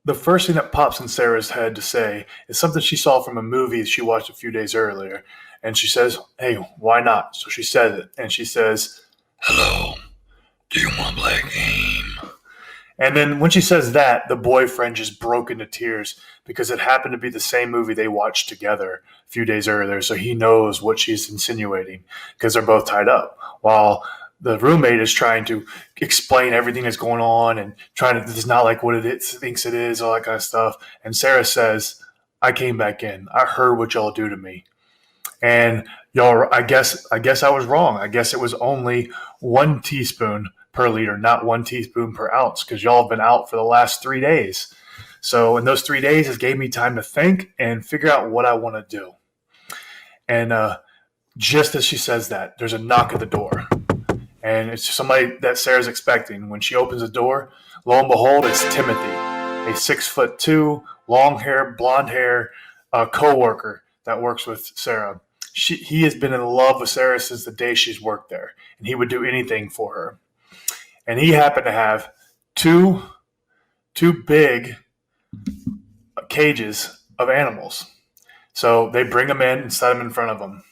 the first thing that pops in Sarah's head to say is something she saw from a movie she watched a few days earlier. And she says, "Hey, why not?" So she says it. And she says, "Hello, do you want to play a game?" And then when she says that, the boyfriend just broke into tears because it happened to be the same movie they watched together a few days earlier. So he knows what she's insinuating because they're both tied up. While the roommate is trying to explain everything that's going on and trying to, this is not like what it is, thinks it is, all that kind of stuff. And Sarah says, "I came back in. I heard what y'all do to me. And y'all, I guess I was wrong. I guess it was only 1 teaspoon per liter, not 1 teaspoon per ounce, because y'all have been out for the last 3 days. So in those 3 days, it gave me time to think and figure out what I want to do." And just as she says that, there's a knock at the door, and it's somebody that Sarah's expecting. When she opens the door, lo and behold, it's Timothy, a 6'2", long hair, blonde hair coworker that works with Sarah. He has been in love with Sarah since the day she's worked there, and he would do anything for her. And he happened to have two big cages of animals. So they bring them in and set them in front of them.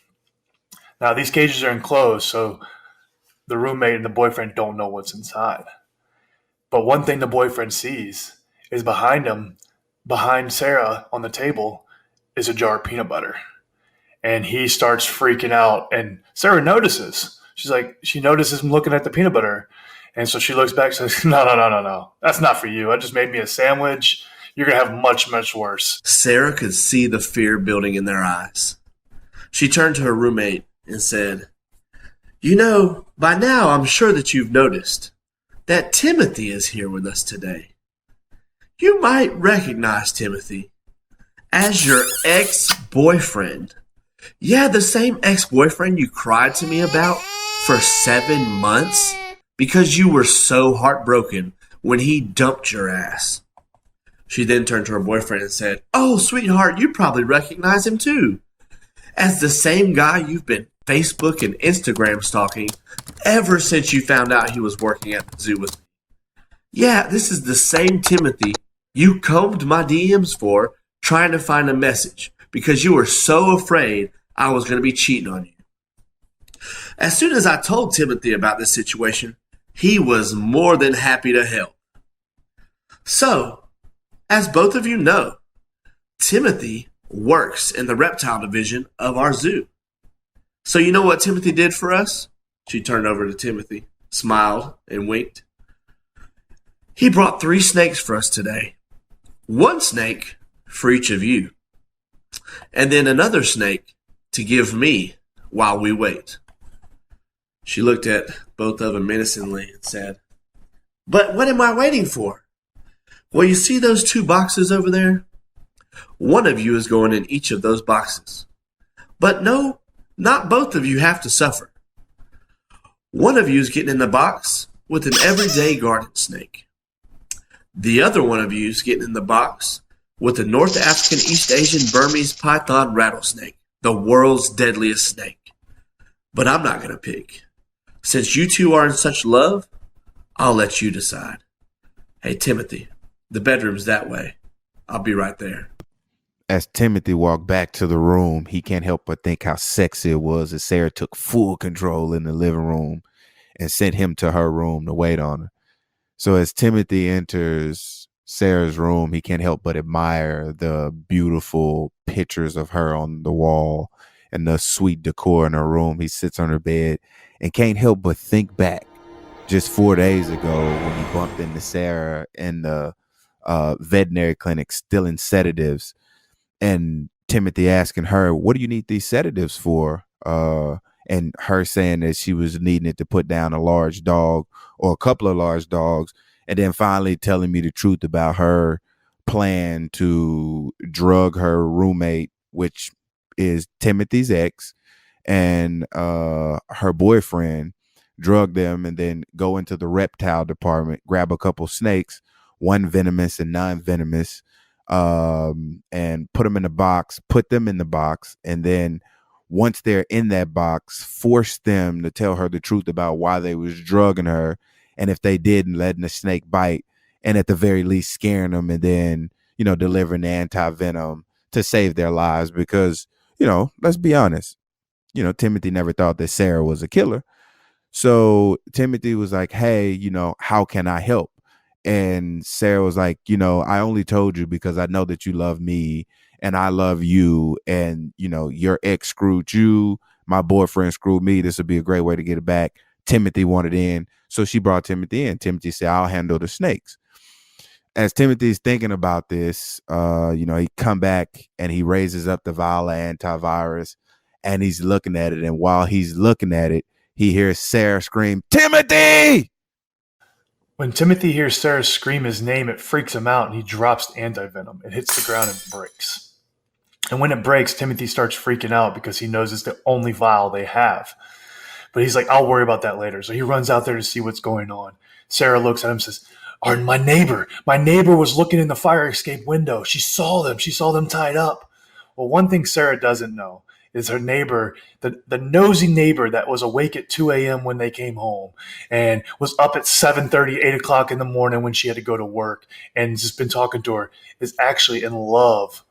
Now these cages are enclosed, so the roommate and the boyfriend don't know what's inside. But one thing the boyfriend sees is behind him, behind Sarah on the table, is a jar of peanut butter. And he starts freaking out. And Sarah notices. She notices him looking at the peanut butter. And so she looks back and says, "No, no, no, no, no. That's not for you. I just made me a sandwich. You're going to have much, much worse." Sarah could see the fear building in their eyes. She turned to her roommate and said, "You know, by now I'm sure that you've noticed that Timothy is here with us today. You might recognize Timothy as your ex-boyfriend. Yeah, the same ex-boyfriend you cried to me about for 7 months because you were so heartbroken when he dumped your ass." She then turned to her boyfriend and said, "Oh, sweetheart, you probably recognize him too, as the same guy you've been Facebook and Instagram stalking ever since you found out he was working at the zoo with me. Yeah, this is the same Timothy you combed my DMs for trying to find a message because you were so afraid I was going to be cheating on you." As soon as I told Timothy about this situation, he was more than happy to help. So, as both of you know, Timothy works in the reptile division of our zoo. So you know what Timothy did for us? She turned over to Timothy, smiled, and winked. He brought 3 snakes for us today. 1 snake for each of you. And then another snake to give me while we wait. She looked at both of them menacingly and said, "But what am I waiting for?" "Well, you see those 2 boxes over there? One of you is going in each of those boxes. But no, not both of you have to suffer. One of you is getting in the box with an everyday garden snake. The other one of you is getting in the box with a North African East Asian Burmese python rattlesnake, the world's deadliest snake. But I'm not going to pick. Since you two are in such love, I'll let you decide. Hey, Timothy, the bedroom's that way. I'll be right there." As Timothy walked back to the room, he can't help but think how sexy it was as Sarah took full control in the living room and sent him to her room to wait on her. So as Timothy enters Sarah's room, he can't help but admire the beautiful pictures of her on the wall and the sweet decor in her room. He sits on her bed and can't help but think back just 4 days ago when he bumped into Sarah in the veterinary clinic stealing sedatives, and Timothy asking her, "What do you need these sedatives for?" And her saying that she was needing it to put down a large dog or a couple of large dogs. And then finally telling me the truth about her plan to drug her roommate, which is Timothy's ex, and her boyfriend, drug them and then go into the reptile department, grab a couple snakes, one venomous and non-venomous, and put them in the box. And then once they're in that box, force them to tell her the truth about why they was drugging her. And if they didn't, letting the snake bite and at the very least scaring them, and then, delivering the anti-venom to save their lives. Because, let's be honest, Timothy never thought that Sarah was a killer. So Timothy was like, hey, how can I help? And Sarah was like, I only told you because I know that you love me and I love you. And, your ex screwed you. My boyfriend screwed me. This would be a great way to get it back. Timothy wanted in. So she brought Timothy in. Timothy said, I'll handle the snakes. As Timothy's thinking about this, he come back and he raises up the vial of antivirus and he's looking at it. And while he's looking at it, he hears Sarah scream, Timothy! When Timothy hears Sarah scream his name, it freaks him out and he drops the anti-venom. It hits the ground and breaks. And when it breaks, Timothy starts freaking out because he knows it's the only vial they have. But he's like, I'll worry about that later. So he runs out there to see what's going on. Sarah looks at him and says, Arden, my neighbor was looking in the fire escape window. She saw them tied up. Well, one thing Sarah doesn't know is her neighbor, the nosy neighbor that was awake at 2 a.m. when they came home and was up at 7:30, 8 o'clock in the morning when she had to go to work and just been talking to her, is actually in love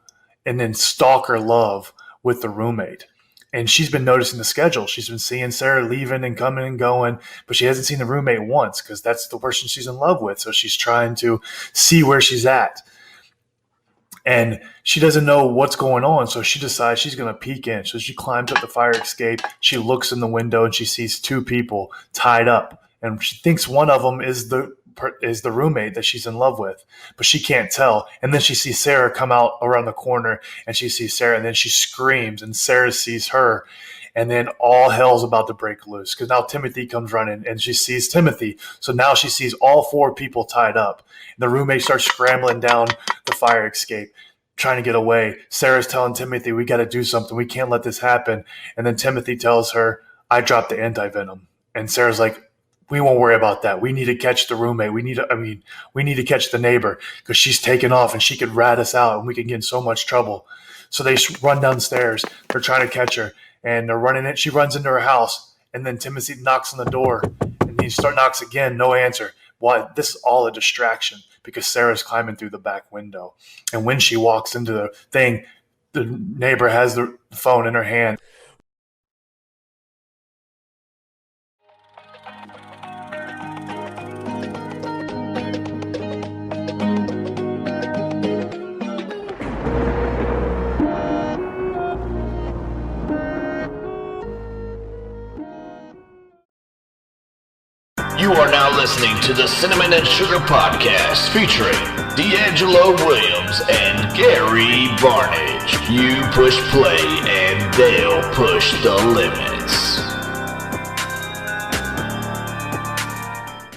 and then stalker love with the roommate. And she's been noticing the schedule. She's been seeing Sarah leaving and coming and going, but she hasn't seen the roommate once because that's the person she's in love with. So she's trying to see where she's at. And she doesn't know what's going on, so she decides she's going to peek in. So she climbs up the fire escape. She looks in the window, and she sees two people tied up. And she thinks one of them is the roommate that she's in love with, but she can't tell. And then she sees Sarah come out around the corner, and she sees Sarah, and then she screams, and Sarah sees her. And then all hell's about to break loose because now Timothy comes running and she sees Timothy. So now she sees all four people tied up. The roommate starts scrambling down the fire escape, trying to get away. Sarah's telling Timothy, we got to do something. We can't let this happen. And then Timothy tells her, I dropped the anti-venom. And Sarah's like, we won't worry about that. We need to catch the roommate. We need to catch the neighbor because she's taken off and she could rat us out and we could get in so much trouble. So they run downstairs. They're trying to catch her. And they're running it. She runs into her house, and then Timothy knocks on the door, and he knocks again, no answer. Why? This is all a distraction because Sarah's climbing through the back window. And when she walks into the thing, the neighbor has the phone in her hand. You are now listening to the Cinnamon and Sugar Podcast featuring D'Angelo Williams and Gary Barnage. You push play and they'll push the limits.